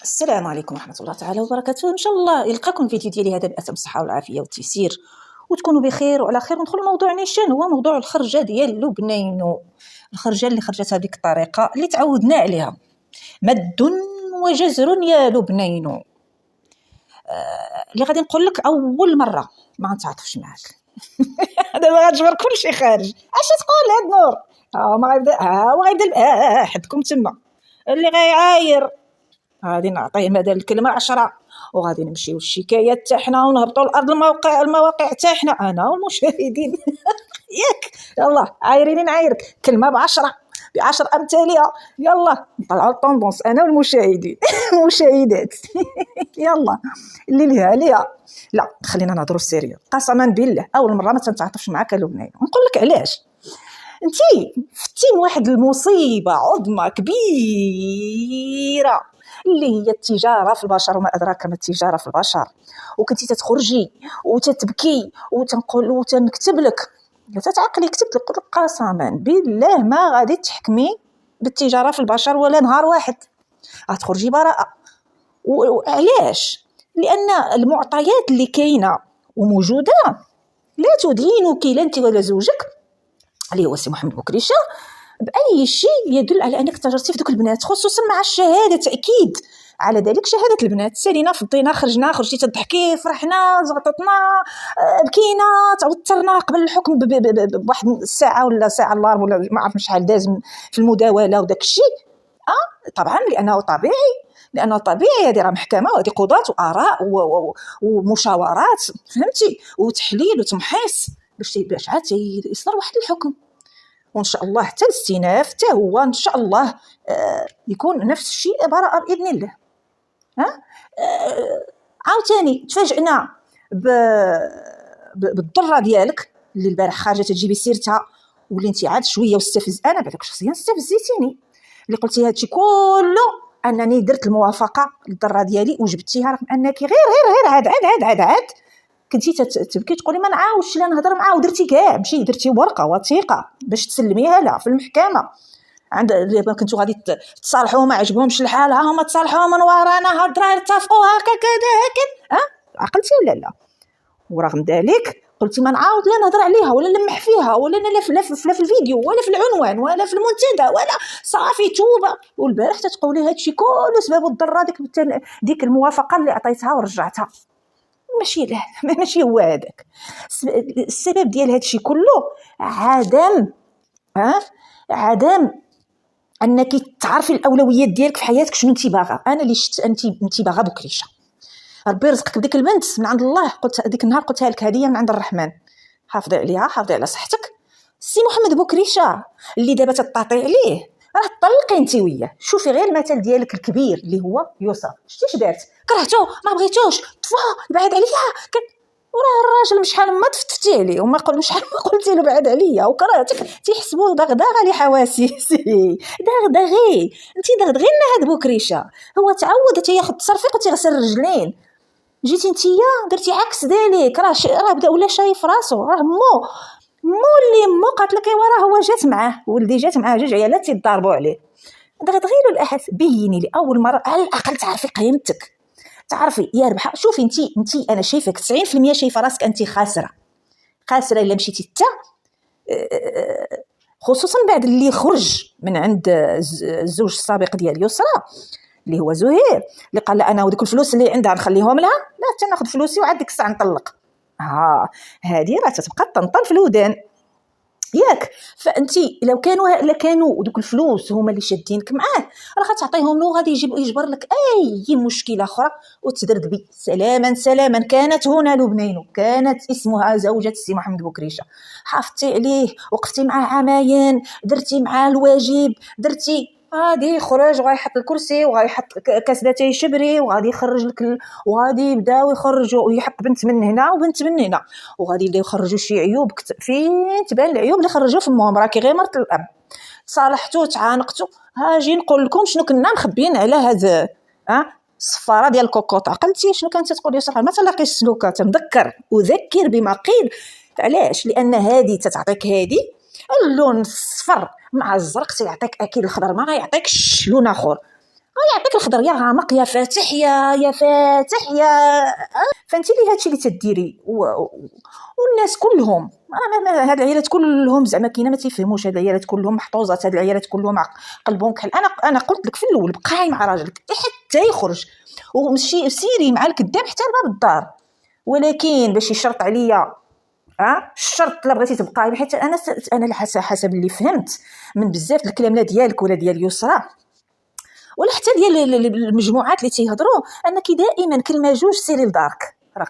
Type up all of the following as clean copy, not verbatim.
السلام عليكم ورحمة الله تعالى وبركاته. إن شاء الله يلقاكم الفيديو ديالي هذا بأتم الصحة والعافية والتيسير وتكونوا بخير وعلى خير. وندخل الموضوع نيشان هو موضوع الخرجة ديال لبنينو، الخرجة اللي خرجت هذيك الطريقة اللي تعودنا عليها، مد وجزر يا لبنينو. اللي غادي نقول لك أول مرة ما نتعاطفش معاك دابا غتجبر كلشي خارج. اش تقول هاد نور؟ ما غيبدا حدكم تما اللي غيعاير غادي نعطيه بدل الكلمه 10 وغادي نمشيو للشكايات تاعنا ونهبطوا لارض المواقع تاعنا انا والمشاهدين ياك يلا عايريني نعايرك كلمه ب10 امثالها. يلا نطلعوا الطوندونس انا والمشاهدين المشاهدات يلا اللي ليها عليها. لا خلينا نهضروا سيريو، قسما بالله اول مره ما تنتعاطفش معاك لبنان. نقول لك علاش. انتي فتين واحد المصيبه عظمى كبيره اللي هي التجاره في البشر، وما ادراك ما التجاره في البشر. وكنتي تتخرجي وتتبكي وتنقول وتنكتب لك تتعقلي كتبت لك قسما بالله ما غادي تحكمي بالتجاره في البشر ولا نهار واحد، غتخرجي براءه. وعلاش؟ لان المعطيات اللي كاينه وموجوده لا تدينك لا انت ولا زوجك اللي هو سي محمد بوكريشه باي شيء يدل على انك تجرتي في دوك البنات، خصوصا مع الشهاده. تاكيد على ذلك شهاده البنات، سالينا فضينا خرجتي تضحكي فرحنا زغطتنا بكينا توترنا قبل الحكم بواحد الساعه ولا ساعه الا ولا ما عرف شحال داز في المداوله وداك الشيء. طبعا لانه طبيعي هذه راه محكمه وهذه قضاة واراء ومشاورات، فهمتي، وتحليل وتمحيص باش عاد يصدر واحد الحكم. وان شاء الله حتى الاستئناف حتى هو ان شاء الله يكون نفس الشيء براءه باذن الله. عاوتاني تفاجئنا بالضره ديالك اللي البارح خارجه تجيبي سيرتها واللي انت عاد شويه واستفز. انا بعدك شخصيا استفزيتيني اللي قلتي هادشي كله انني درت الموافقه للضره ديالي وجبتيها رغم انك غير عاد كنتي تبكي تقولي ما نعاودش لا نهضر معاه، ودرتي كاع مشي درتي ورقه وثيقه باش تسلميها لها في المحكمه. عند كنتو غادي تصالحوا ما عجبهمش الحال، ها هما تصالحوا من ورانا هضره اتفقوا هكذا عقلتي ولا لا؟ ورغم ذلك قلتي ما نعاود لا نهضر عليها ولا نلمح فيها ولا لا في الفيديو ولا في العنوان ولا في المنتدى ولا صافي توبه. والبارح تتقولي هادشي كله سبب الضره ديك الموافقه اللي عطيتها ورجعتها. ماشي هو هذاك السبب ديال هادشي كله. عدم انك تعرفي الاولويات ديالك في حياتك. شنو انت باغا؟ انا اللي شفت انت باغا بوكريشه، ربي رزقك بديك البنت من عند الله. قلت ديك النهار قلتها لك هديه من عند الرحمن، حافظي عليها حافظي على صحتك. سي محمد بوكريشه اللي دابا تطاطي عليه راه طلقي انت وياه. شوفي غير المثل ديالك الكبير اللي هو يوسف، شتي اش دارت؟ كرهتو ما بغيتوش طفا بعد عليا وراه الراجل مشحال ما تفتفتي عليه وما قول مشحال ما قلتي له بعد عليا وكرهتك. تيحسبوا دغدغه لحواسيسي دغدغي انت دغدغينا هاد بوكريشه. هو تعود تياخذ تصرفيق وتيغسل الرجلين، جيتي نتيا درتي عكس ذلك. راه بدا ولا شايف راسو. راه مو اللي قالت لك وراه هو جات معاه ولدي جات معاه جوج عيالات تيضاربوا عليه. دغدغي له الاحد بيني لي اول مره على الاقل تعرفي قيمتك، تعرفي يا ربحه. شوفي انت انا شايفك 90% شايفه راسك انت خاسره الا مشيتي حتى خصوصا بعد اللي خرج من عند الزوج السابق ديال يسرى اللي هو زهير اللي قال لا انا وديك الفلوس اللي عندها نخليهم لها، لا حتى ناخذ فلوسي وعاد ديك الساعه نطلق. هذه راه تتبقى طنطن في الودان ياك. فانت لو كانوا دوك الفلوس هما اللي شادينك معاه راه غتعطيهم له غادي يجبر لك اي مشكله اخرى وتدردبي سلاما. كانت هنا لبنان، كانت اسمها زوجة السي محمد بوكريشه، حافظتي عليه وقفتي معاه عماين، درتي معاه الواجب، درتي غادي يخرج وغيحط الكرسي وغيحط كاس داتاي شبري وغادي يخرج لك وغادي يبداو يخرجوا ويحط بنت من هنا وبنت من هنا وغادي يبداو يخرجوا شي عيوب. فين تبان العيوب اللي خرجوا فمهم؟ راكي غير مرت الاب صالحتو تعانقتو. هاجي نقول لكم شنو كنا مخبيين على هذا الصفاره ديال الكوكوط. عقلتي شنو كانت تقول يسرا؟ ما تلاقيش السلوكه تنذكر اذكر بما قيل. علاش؟ لان هذه تتعطيك هذه اللون الصفر مع الزرق تيعطيك اكيد الخضر ما غيعطيكش لون اخر. يعطيك الخضر يا غامق يا فاتح يا فاتح يا فانت لي هادشي اللي تديري والناس كلهم هاد العيالات كلهم زعما كاينه ما تيفهموش، هاد العيالات كلهم محطوزات، هاد العيالات كلهم قلبهم كحل. انا قلت لك في الاول بقاي مع راجلك حتى يخرج ومشي سيري مع الكذاب حتى لباب الدار، ولكن باش يشرط عليا الشرط لا بغيتي تبقاي، حيت انا حسب اللي فهمت من بزاف الكلام لا ديالك ولا ديال يسرى ولا حتى ديال المجموعات اللي تيهضروا، انك دائما كلمه جوج سيري لدارك. راه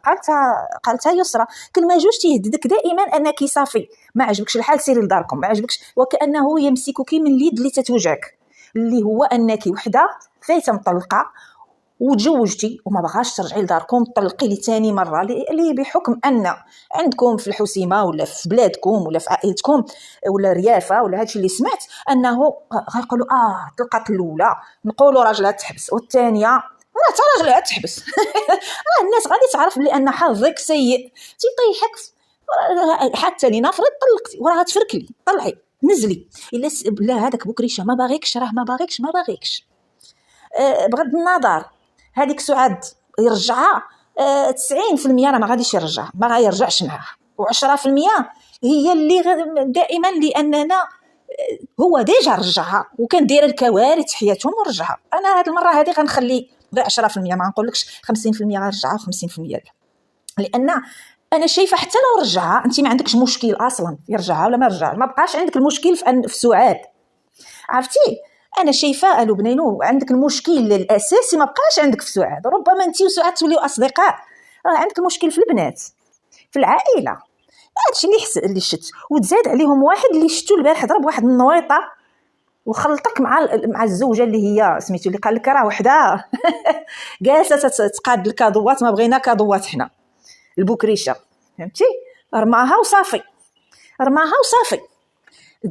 قالتها يسرى، كلمه جوج تيهددك دائما انك صافي ما عجبكش الحال سيري لداركم، ما عجبكش، وكانه يمسكك من اليد اللي تتوجعك، اللي هو انك وحده فايته مطلقه وتزوجتي وما بغاش ترجعي لداركم، طلقي لثاني مره، اللي بحكم ان عندكم في الحسيمه ولا في بلادكم ولا في عائلتكم ولا ريافه ولا هادشي اللي سمعت انه غيقولوا طلقت الاولى نقولوا راجلها تحبس، والثانيه راه حتى راجلها تحبس. راه الناس غادي تعرف بلي ان حظك سيء تيطيحك، حتى لنفرض طلقتي وراه غتفركلي، طلعي نزلي الا لا هذاك بكريشه ما باغيكش، راه ما باغيكش. بغض النظر هذيك سعاد يرجعها 90% راه ما غاديش يرجعها، ما غيرجعش معها، و10% هي اللي دائما لاننا هو ديجا رجعها وكان داير الكوارث حياتهم ورجعها. انا هذه المره هذه غنخلي غير 10%، ما نقولكش 50% غنرجعها و50% لا، لان انا شايفه حتى لو رجعها انت ما عندكش مشكل اصلا يرجعها ولا ما يرجعها، ما بقاش عندك المشكل في سعاد، عرفتي؟ انا شايفه الوبنينو عندك المشكل الاساسي ما بقاش عندك في سعاد، ربما انت وسعاد توليو اصدقاء، راه عندك المشكل في البنات في العائله، هادشي اللي شت، وتزاد عليهم واحد اللي شتو البارح ضرب واحد النويطه وخلطك مع الزوجه اللي هي سميتو، اللي قال لك راه وحده جالسه تقاد الكادوات، ما بغينا كادوات حنا البكريشه، فهمتي؟ رماها وصافي.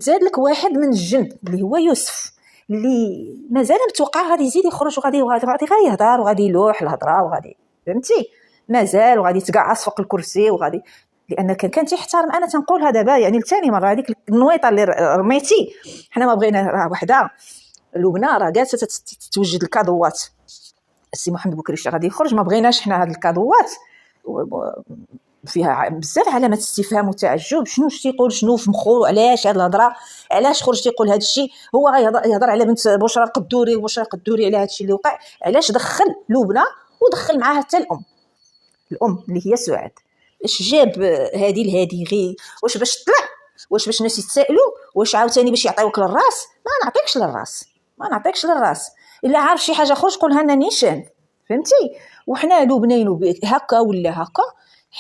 تزاد لك واحد من الجند اللي هو يوسف اللي مازال متوقع غادي يزيد يخرج وغادي غير يهضر وغادي يلوح الهضره وغادي، فهمتي؟ مازال وغادي يتقعص فوق الكرسي وغادي، لان كان تيحترم. انا تنقولها دابا يعني لثاني مره، هذيك النويطه اللي رميتي حنا ما بغينا، راه وحده لبنى راه جالسه تتوجد الكادوات، السي محمد بكريشه غادي يخرج، ما بغيناش حنا هاد الكادوات فيها بزاف علامات استفهام وتعجب، شنو تيقول، شنو في مخو، علاش هاد الهضره، علاش خرج تيقول هاد الشيء، هو يهضر على بنت بشرى القدوري على هاد الشيء اللي وقع، علاش دخل لبنى ودخل معاها حتى الام اللي هي سعاد، اش جاب هذه غير واش باش تطلع، واش باش الناس يتسائلوا، واش عاوتاني باش يعطيوك للراس؟ ما نعطيكش للراس، الا عارف شي حاجه خرج قولها لنا نيشان، فهمتي؟ وحنا لبنانيين هكا ولا هكا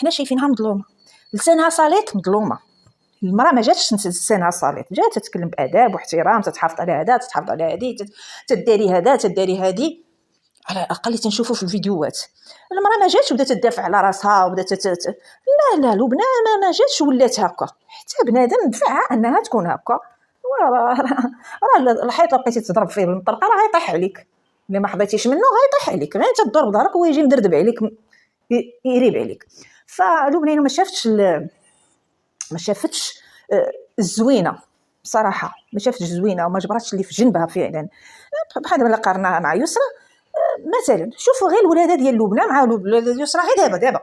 حنا شايفينها مظلومه، لسانها صاليت مظلومه، المراه ما جاتش لسانها صاليت، جات تتكلم باداب واحترام، تتحافظ على هذا تتحافظ على هذه، تداري هذا تداري هذه، على الاقل تنشوفوا في الفيديوهات. المراه ما جاتش بدات تدافع على راسها وبدات لا لبنى ما جاتش ولات هكا، حتى بنادم دفعها انها تكون هكا، راه الحيط لو بقيتي تضرب فيه بالمطرقه راه غيطيح عليك، الا ما حضيتيش منه غيطيح عليك، غير تضرب ظهرك ويجي مدردب عليك يريب عليك. فلبنى ما شافتش الزوينه بصراحه، ما شافتش الزوينه وما جبرتش اللي في جنبها فعلا، بحال دابا قارناها مع يسرى مثلا. شوفوا غير الولاده ديال لبنى مع الولاده يسرى غير دابا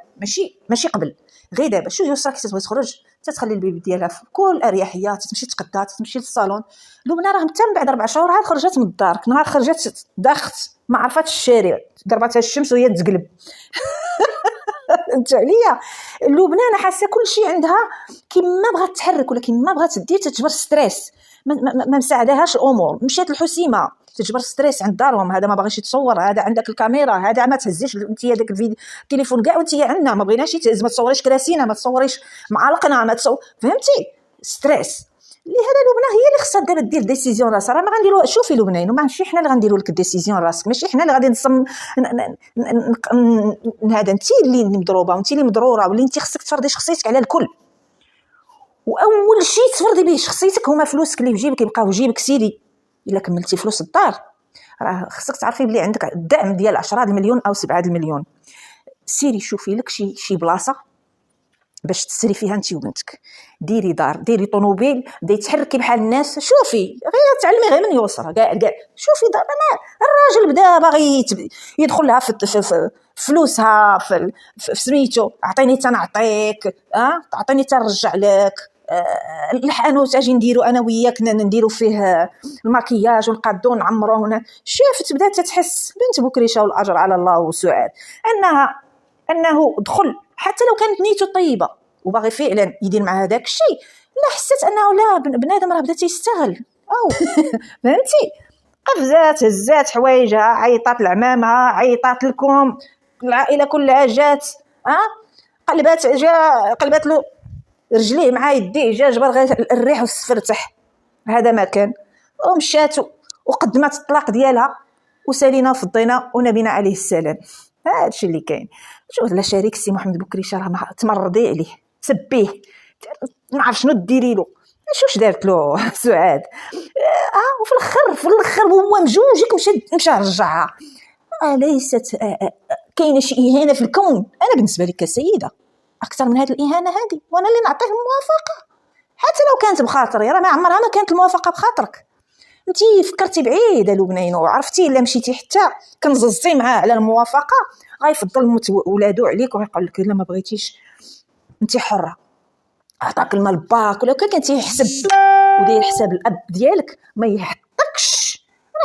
ماشي قبل، غير دابا شو يسرى كي تبغي تخرج تتخلي البيبي ديالها في كل اريحيه، تمشي تقدا، تمشي للصالون. لبنى راه حتى من بعد 4 شهور عاد خرجت من الدار، نهار خرجت داخت ما عرفتش الشارع، ضربتها الشمس وهي تقلب. انت عليا لبنى انا حاسه كل شيء عندها كيما بغات تحرك ولا كيما بغات دير تجبر ستريس، ما مساعدهاش الامور. مشات الحسيمه تجبر ستريس عند دارهم، هذا ما باغيش يتصور، هذا عندك الكاميرا، هذا ما تهزيش انت داك التليفون كاع وانت عندنا ما بغيناش يتهز، ما تصوريش كراسينا، ما تصوريش معلقنا، ما تصور، فهمتي؟ ستريس اللي هذا لبنى هي اللي خصها دابا دير ديسيزيون راسها، راه ما غنديروا. شوفي لبنى ماشي حنا اللي غنديروا لك ديسيزيون راسك، ماشي حنا اللي غادي نصم هذا، انت اللي مضروبه وانت اللي مضروره، واللي انت خصك تفرضي شخصيتك على الكل، واول شيء تفرضي به شخصيتك هما فلوسك اللي في جيبك يبقاو في جيبك سيدي. الا كملتي فلوس الدار راه خصك تعرفي بلي عندك الدعم ديال 10 المليون او 7 المليون، سيري شوفي لك شي بلاصه باش تسري فيها انت وبنتك. ديري دار، ديري طوموبيل، بداي تحركي بحال الناس. شوفي غير تعلمي غير من يسرى كاع شوفي دار. الراجل بدا باغي يدخل لها في فلوسها، في سميتو عطيني تنعطيك، عطيني تنرجع لك. الحانوت اجي نديرو انا وياك، نديرو فيه الماكياج ونقادو نعمروه هنا. شافت بدات تحس بنت بكريشه والاجر على الله وسعاد انه دخل، حتى لو كانت نيته طيبه وباغي فعلا يدير مع هذاك الشيء، لا حسيت انه لا بنادم راه بدا تيستغل او فهمتي. قفزات هزات حوايجها، عيطات لعمامها، عيطات لكم، العائله كلها جات، قلبات له رجليه مع يديه، جا جبر غير الريح والسفرتح. هذا ما كان. ومشات وقدمت الطلاق ديالها وسالينا وفضينا ونبينا عليه السلام. هذا الشيء اللي كاين. شوف لا شريك سي محمد بكريشه راه تمرضي عليه، سبيه، ما عرف شنو ديري له، شوش دارت له سعاد. وفي الاخر هو مجوجك مشى رجعها. ليست كاينه شي اهانه في الكون. انا بالنسبه لي كسيده اكثر من هذه الاهانه هذه، وانا اللي نعطيه الموافقه حتى لو كانت بخاطري. راه ما عمرها ما كانت الموافقه بخاطرك. انتي فكرتي بعيد لبنان وعرفتي الا مشيتي حتى كنززتي معاه على الموافقه غيفضل موت ولادو عليك ويقول لك الا ما بغيتيش انتي حره. عطاك المال باك ولا كان تيحسب وداير حساب الاب ديالك ما يحطكش.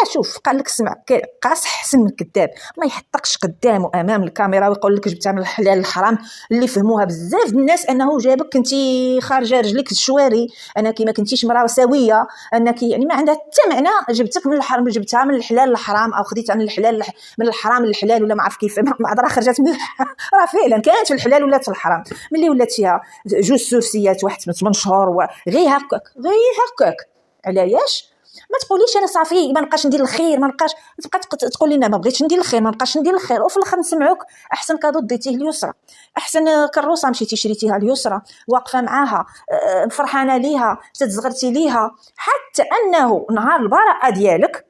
راه شوف قال لك سمع قاصح احسن من كذاب، ما يحطكش قدامه امام الكاميرا ويقول لك جبتها من الحلال الحرام. اللي فهموها بزاف الناس انه جابك كنتي خارجه رجلك الشواري، انك ما كنتيش مراه سويه، انك يعني ما عندها حتى معنى. جبتك من الحرام، جبتها من الحلال للحرام، او خديتها من الحلال من الحرام للحلال، ولا ما عرف كيف راه خرجت من راه فعلا كانت في الحلال ولات في الحرام. ملي ولات فيها جوج سورسيات واحد 8 شهور غير هكاك علاش ما تقوليش انا صافي ما نبقاش ندير الخير، ما نبقاش تبقى تقول لنا ما بغيتش ندير الخير، ما نبقاش ندير الخير، وفي الاخر نسمعوك. احسن كادو ديتيه اليسرى، احسن كروسه مشيتي شريتيها اليسرى، واقفه معاها، فرحانه ليها، تزغرتي ليها. حتى انه نهار البراءه ديالك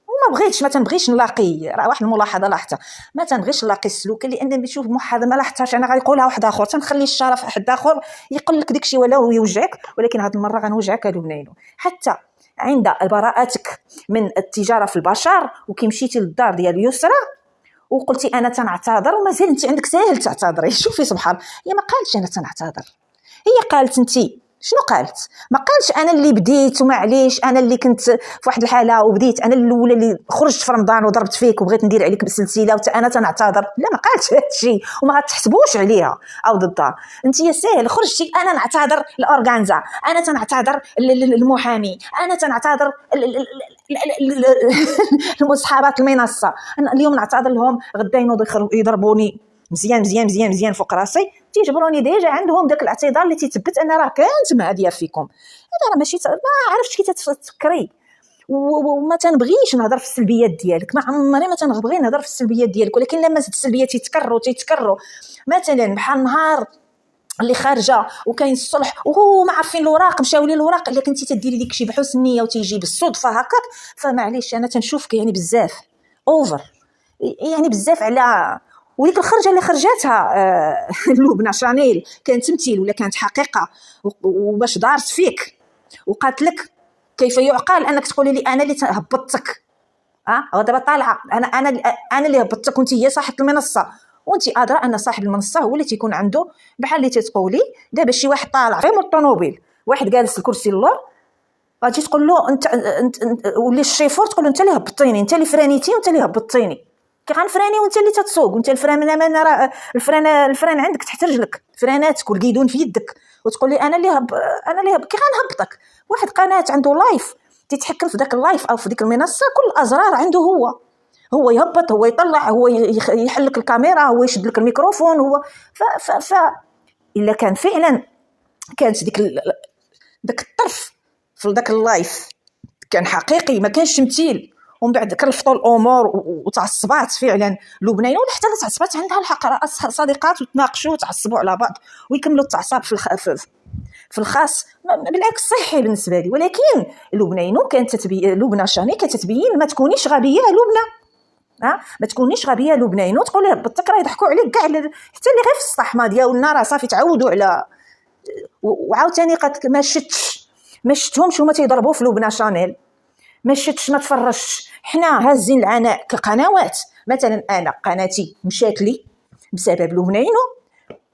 وما بغيتش، ما تنبغيش نلاقي. راه واحد الملاحظه لاحظتها، ما تنبغيش نلاقي السلوك لان نشوف ملاحظه ما لاحظتهاش انا غيقولها واحد اخر، تنخلي الشرف حد اخر يقول لك داكشي ولا يوجعك. ولكن هذه المره غنوجعك لبنانو. حتى عند براءتك من التجاره في البشر وكيمشيتي للدار ديال يسرى وقلتي انا تنعتذر ومازال انت عندك ساهل تعتذري. شوفي سبحان الله، هي ما قالتش انا تنعتذر، هي قالت انت شنو قالت؟ ما قالش انا اللي بديت ومعليش، انا اللي كنت في واحد الحاله وبديت، انا الاولى اللي خرجت في رمضان وضربت فيك وبغيت ندير عليك بالسلسله انا تنعتذر. لا ما قالتش هذا الشيء وما غتحسبوش عليها او ضدها. انت يا ساهل خرجتي انا نعتذر الاورغانزا، انا تنعتذر المحامي، انا تنعتذر المصحابات المنصه، أنا اليوم نعتذر لهم، غدا ينوضوا يضربوني مزيان مزيان مزيان مزيان فوق راسي، تيجبروني ديجا عندهم داك الاعتذار اللي تيثبت ان راه كانت معاديه فيكم. هذا راه ماشي ما عرفتش كي تفكري. وما تنبغيش نهضر في السلبيات ديالك، ما عمري ما تنبغي نهضر في السلبيات ديالك، ولكن لما السلبيات تيتكرروا مثلا بحال نهار اللي خارجه وكاين الصلح وهو ما عارفين الاوراق مشاو لي الاوراق، الا كنتي تديري ديك شي بحسن نيه وتيجي بالصدفه هكاك، فمعليش انا تنشوفك يعني بزاف اوفر، يعني بزاف على. وديك الخرجه اللي خرجتها لبنى شانيل كانت تمثيل ولا كانت حقيقه؟ وباش دارت فيك وقالت لك كيف يعقل انك تقولي لي انا اللي هبطتك؟ ودابا طالعه انا اللي هبطتك وانت هي صاحبه المنصه، وانت ادرى ان صاحب المنصه هو اللي تيكون عنده بحال اللي تتقولي. دابا شي واحد طالع غير من الطوموبيل، واحد جالس الكرسي اللور، غادي تقول له انت ولي الشيفور، تقول له انت اللي هبطيني، انت اللي فرانيتي وانت اللي هبطيني. كي غنفراني وانت اللي تتسوق، وانت الفران عندك تحت رجلك، فراناتك والقيدون في يدك، وتقول لي انا اللي كي غنهبطك. واحد قناه عنده لايف تيتحكم في داك اللايف او في ديك المنصه، كل الازرار عنده هو يهبط، هو يطلع، هو يحلك الكاميرا، هو يشد لك الميكروفون، هو ف الا كان فعلا كانت داك الطرف في داك اللايف كان حقيقي ما كانش تمثيل، ومن بعد كرفطوا الامور وتعصبات فعلا لبنان، ولا حتى تعصبات عندها الحق صديقات وتناقشوا وتعصبوا على بعض ويكملوا التعصب في الخاص، بالعكس صحي بالنسبه لي. ولكن لبنانو كانت تتبين، لبنى شاني كانت تتبين ما تكونيش غبيه لبنى، ما تكونيش غبيه لبنانو تقولي هبطتك راه يضحكوا عليك كاع، حتى اللي غير في الصحمه ديالنا راه صافي تعودوا على وعاوتاني قد ما شفتهمش هما تيضربوا في لبنى شانيل، ما شفتش ما تفرجتش. حنا هازين العناء كقنوات. مثلا انا قناتي مشات لي بسبب لبنينو،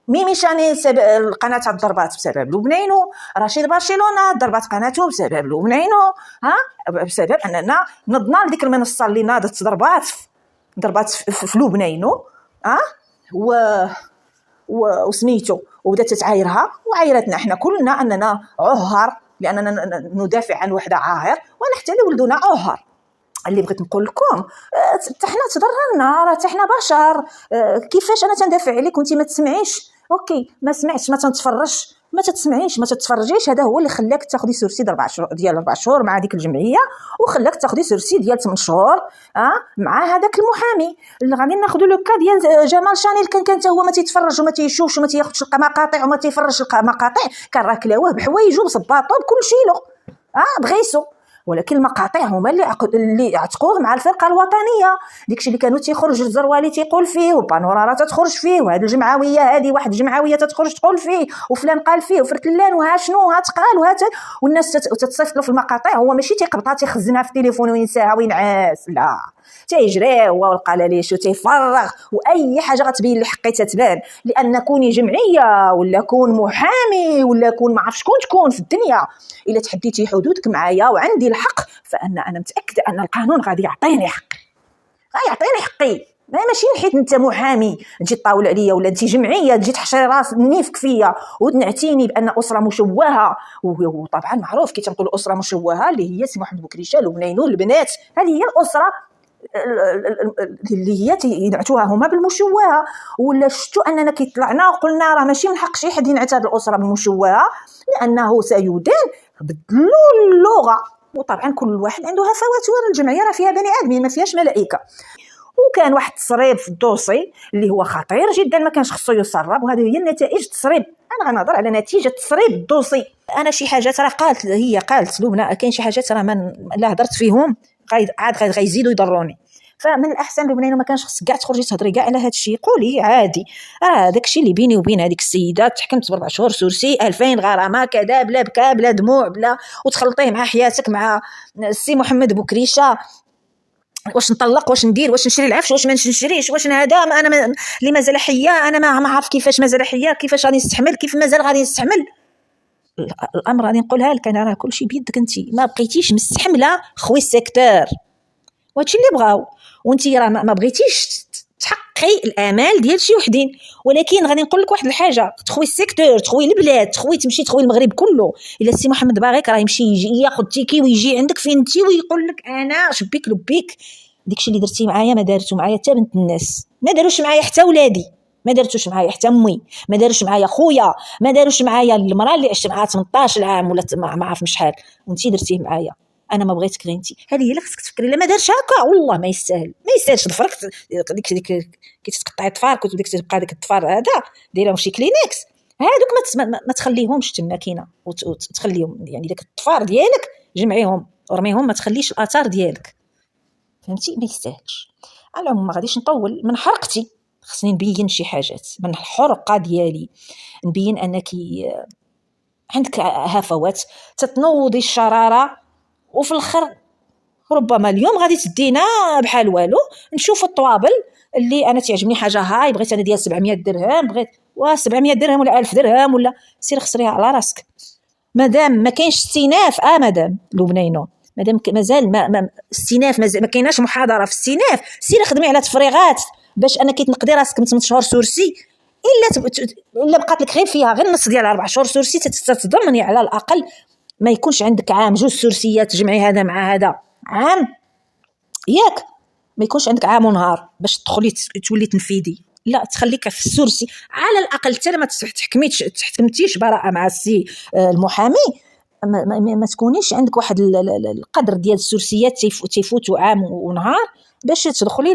ميمي شاني القناه ضربات بسبب لبنينو، رشيد برشلونه ضربات قناته بسبب لبنينو، بسبب اننا نضنا لديك المنصه اللي ناضت ضربات في لبنينو، وسميتو وبدات تعايرها وعايرتنا حنا كلنا اننا عهر، لاننا ندافع عن وحده عاهر ونحتل ولدنا عهر. اللي بغيت نقول لكم حتى حنا تضررنا، راه حتى حنا بشر. كيفاش انا تندافع عليك وانت ما تسمعيش؟ اوكي ما سمعتش، ما تنتفرجش، ما تتسمعيش، ما تتفرجيش. هذا هو اللي خلاك تاخدي سورسي ديال 4 شهور مع ديك الجمعيه، وخلاك تاخدي سورسي ديال 8 شهور مع هذاك المحامي. اللي غادي ناخذوا لو كا ديال جمال شانيل، كان حتى هو ما تيتفرج وما تيشوفش وما تياخذش مقاطع وما تيفرجش المقاطع، كان راه كلاوه بحوايجو بصباطو بكل شيء له بغيسو. ولكن المقاطع هما اللي عتقوه مع الفرقه الوطنيه. داكشي اللي كانوا تيخرج الزروالي تيقول فيه، وبانورا تتخرج فيه، وهاد الجمعويه هذه واحد الجمعويه تتخرج تقول فيه، وفلان قال فيه، وفرتلان وها شنو وها تقال والناس تتصيفط له في المقاطع. هو ماشي تيقبطها تيخزنها في التليفون وينساها وينعس، لا، تيجري هو والقلاليش وتيفرغ، واي حاجه غتبين لي حقي تتبان. لان كوني جمعيه ولا كون محامي ولا كون ما عرف شكون تكون في الدنيا، الا تحديتي حدودك معايا وعندي الحق، انا متاكده ان القانون غادي يعطيني حقي، غيعطيني حقي. ماشي حيت انت محامي تجي تطاول عليا، ولا انت جمعيه تجي تحشري راس نيفك فيا وتنعتيني بان اسره مشوهه. وطبعا معروف كي تنقول اسره مشوهه اللي هي سي محمد بوكريشه وبنينو البنات، هذه هي الاسره اللي هي ينعتوها هما بالمشوهه. ولا شفتوا اننا كيطلعنا وقلنا راه ماشي من حق شي حد ينعت هذه الاسره بالمشوهه، لانه سيدان بدلوا اللغه. وطبعا كل واحد عنده هفوات، الجمعيه راه فيها بني ادمين ما فيهاش ملائكه. وكان واحد التسريب في الدوسي اللي هو خطير جدا، ما كانش خصو يسرب، وهذه هي النتائج التسريب. انا غنهضر على نتيجه تسريب الدوسي. انا شي حاجات راه قالت لبنى، كاين شي حاجات راه لا هضرت فيهم عاد غيزيدوا يضروني. فمن الاحسن لبنى ما كانش خصك كاع تخرجي تهضري كاع على هذا الشيء، قولي عادي راه داكشي اللي بيني وبين هذيك السيده تحكمت ب4 شهور سورسي، 2000 غرامه كذا، بلا بكا بلا دموع بلا، وتخلطيه مع حياتك مع السي محمد بوكريشه. واش نطلق، واش ندير، واش نشري العفش، واش ما نشريش، واش هذا انا اللي مازال حيه، انا ما عارف كيفاش مازال حيه، كيفاش غادي نستحمل، كيف مازال غادي نستحمل. الامر غادي نقولها لك انا، راه كلشي بيدك انت. ما بقيتيش مستحمله خوي السيكتور، وهادشي اللي بغاو، وانت راه ما بغيتيش تحققي الامال ديال شي وحدين. ولكن غادي نقول لك واحد الحاجه، تخوي السيكتور، تخوي البلاد، تمشي تخوي المغرب كله. الا السي محمد باغيك راه يمشي يجي ياخذ تيكي ويجي عندك فين انت ويقول لك انا شبيك لبيك. داكشي اللي درتي معايا ما دارتو معايا حتى بنت الناس، ما داروش معايا حتى ولادي، ما دارتوش معايا حتى امي، ما داروش معايا خويا، ما داروش معايا المراه اللي عشت معاها 18 عام ولا ما عارف شحال، وانتي درتيه معايا. انا ما بغيتك غير انت. هذه هي اللي خصك تفكري. الا ما دارش هكا والله ما يستاهلش ضفرك ديك كي تقطعي الضفارك وديك تبقى ديك الضفار هذا دايره شي كلينكس. هادوك ما تخليهمش تما كاينه، وتخليهم يعني داك الضفار ديالك جمعيهم ورميهم، ما تخليش الاثار ديالك، فهمتي؟ ما يستاهلش. على العموم ما غاديش نطول من حرقتي، خصني نبين شي حاجات من الحرقه ديالي، نبين انك عندك هفوات تتنوضي الشراره، وفي الاخر ربما اليوم غادي تدينا بحال والو. نشوف الطوابل اللي انا تعجبني حاجه هاي بغيت انا ديال 700 درهم، بغيت 700 درهم ولا 1000 درهم، ولا سير خسريها على راسك. مادام ما كاينش استئناف مادام لبنينو، مادام مازال ما استئناف، ما كايناش محاضره في الاستئناف، سير خدمي على تفريغات باش انا كيتنقدي راسك من 8 شهور سورسي. الا بقات لك غير فيها غير النص ديال 4 شهور سورسي، تتضمني على الاقل ما يكونش عندك عام 2 سورسيات تجمعي هذا مع هذا عام، ياك ما يكونش عندك عام ونهار باش تدخلي تولي تنفيدي، لا تخليك في السورسي على الاقل. حتى ما تحكمتيش براءه مع السي المحامي، ما تكونيش عندك واحد القدر ديال السورسيات تيفوتوا عام ونهار باش تدخلي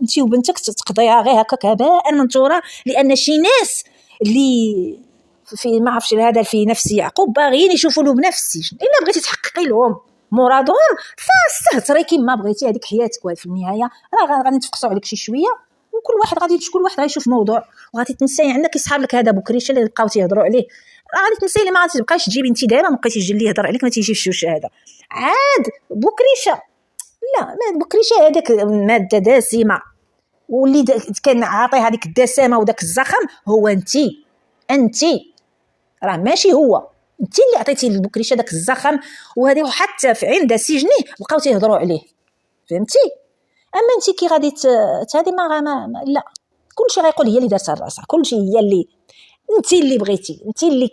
انت وبنتك تقضيها غير هكاك هباء منثورا. لان شي ناس اللي في ما عرفش هذا في نفس يعقوب باغيين يشوفوا له بنفسي. الا بغيتي تحققي لهم مرادهم فاستهتري كما بغيتي، هذيك حياتك. وفي النهايه راه غادي نتفقسوا عليك شي شويه وكل واحد غادي يشوف موضوع وغادي تنساي. عندك يسحب لك هذا بكريشه اللي بقاو تيهضروا عليه، غادي تنساي لي، ما غادي تبقايش تجيبي انت دايره، ما بقيتيش تجي اللي يهضر عليك ما تيجيش واش هذا عاد بكريشه. لا، ما بكريشه هذاك ماده دسمه، واللي كان عاطي هذيك الدسامه وداك الزخم هو انت راه ماشي هو، انت اللي عطيتي للبكريشه داك الزخم وهذه، وحتى في عند سجنه بقاو تيهضروا عليه، فهمتي؟ اما انت كي غادي هذه ما لا، كلشي غيقول هي اللي دارتها لراسها، كلشي هي اللي، انت اللي بغيتي، انت اللي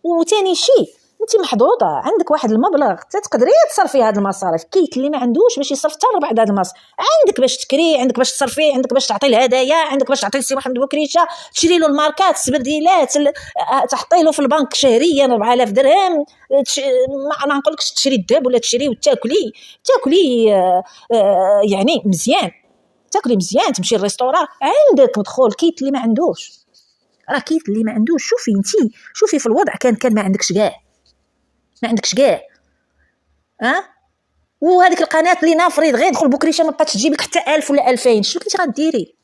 وثاني شيء انت محظوظه، عندك واحد المبلغ تقدري تصرفي هذه المصاريف. كايت اللي ما عندوش باش يصرف حتى ربع هذا المصاريف، عندك باش تكري، عندك باش تصرفي، عندك باش تعطي الهدايا، عندك باش تعطي لسي محمد بكريشه، تشري له الماركات، السبرديلات، تحطي له في البنك شهريا 4000 درهم، ما نقولكش تشري الذهب ولا تشري وتاكلي يعني مزيان، تاكلي مزيان، تمشي للريستوران، عندك مدخول. كايت اللي ما عندوش، راه كايت اللي ما عندوش. شوفي انت، شوفي في الوضع كان ما عندكش كاع وهذيك القناه اللي نافريد غير دخل بكريشه ما بقاتش تجيب لك حتى 1000 ولا 2000، شنو كنتي غديري؟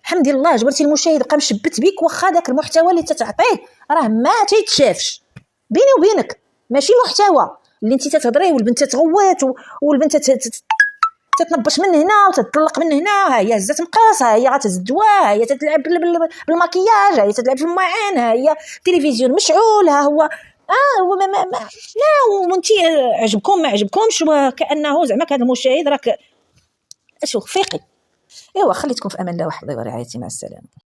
الحمد لله جبرتي المشاهد بقى مشبت بك، واخا داك المحتوى اللي تتعطيه راه ما تيتشافش بيني وبينك، ماشي محتوى اللي انت تتهضريه والبنت تغوت والبنت تتنبش من هنا وتطلق من هنا، ها هي هزات مقاس، ها هي غتهز الدواء، ها هي تتلعب بالمكياج، ها هي تتلعب في المعان، ها هي التلفزيون مشعول، ها هو لا، وانتي عجبكم ما عجبكمش، وكانه زعما هذا المشاهد راك اشوف فيقي. ايوا خليتكم في امان الله وحفظه ورعايته، مع السلامه.